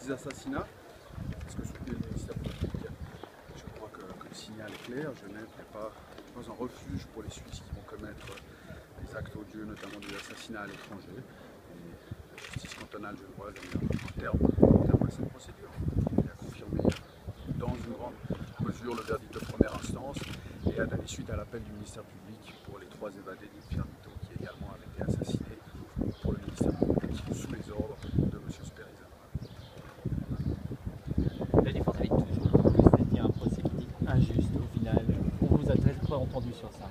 petits assassinats. Est-ce que soutenir le ministère public? Je crois que le signal est clair. Genève n'est pas un refuge pour les Suisses qui vont commettre des actes odieux, notamment des assassinats à l'étranger. Et la justice cantonale genevoise a mis un terme à cette procédure. Il a confirmé dans une grande mesure le verdict de première instance et a donné suite à l'appel du ministère public pour les 3 évadés d'Infermito qui également avaient été assassinés pour le ministère public sous les ordres de M. Sperizza. La défense avait toujours dit que c'était un procès injuste au final. On vous a très peu entendu sur ça.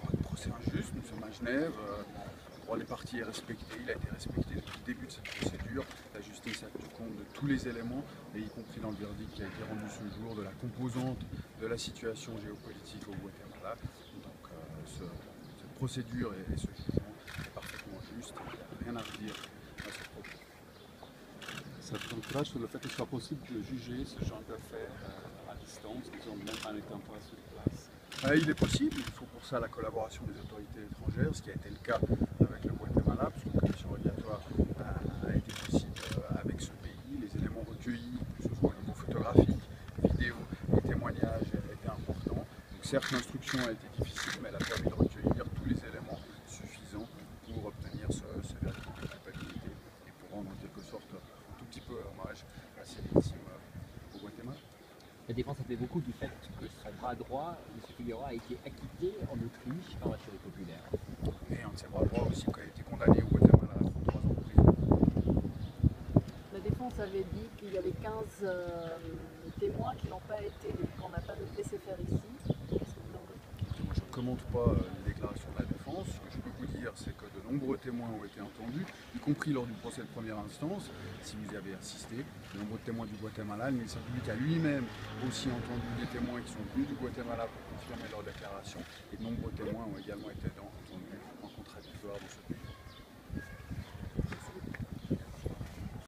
Un procès injuste, nous sommes à Genève. Le droit des parties est respecté, il a été respecté depuis le début de cette procédure. La justice a tenu compte de tous les éléments, et y compris dans le verdict qui a été rendu ce jour, de la composante de la situation géopolitique au Guatemala. Donc cette procédure et ce jugement est parfaitement juste, il n'y a rien à redire à ce propos. Ça te encourage sur le fait que ce soit possible de juger ce genre d'affaires à distance, disons même en n'étant pas sur place? Il est possible, il faut pour ça la collaboration des autorités étrangères, ce qui a été le cas avec le Guatemala, puisque la commission radiatoire a été possible avec ce pays. Les éléments recueillis, que ce soit au niveau photographique, vidéo et témoignages, étaient importants. Donc certes, l'instruction a été difficile, mais elle a permis de recueillir tous les éléments suffisants pour obtenir ce verdict de culpabilité et pour rendre en quelque sorte un tout petit peu hommage à ces victimes au Guatemala. La défense a fait beaucoup du fait que son bras droit, M. Figueroa, a été acquitté en Autriche par la Chambre populaire. Et un de ses bras droits aussi qui a été condamné au Guatemala à 33 ans de prison. La défense avait dit qu'il y avait 15 témoins qui n'ont pas été, qu'on n'a pas laissé faire ici. Qu'est-ce que vous en dites? Moi, je ne commente pas les déclarations de la défense. Ce que je peux vous dire, c'est que de nombreux témoins ont été entendus, y compris lors du procès de première instance, si vous y avez assisté. De nombreux témoins du Guatemala, le ministère public a lui-même aussi entendu des témoins qui sont venus du Guatemala pour confirmer leurs déclarations. Et de nombreux témoins ont également été entendus en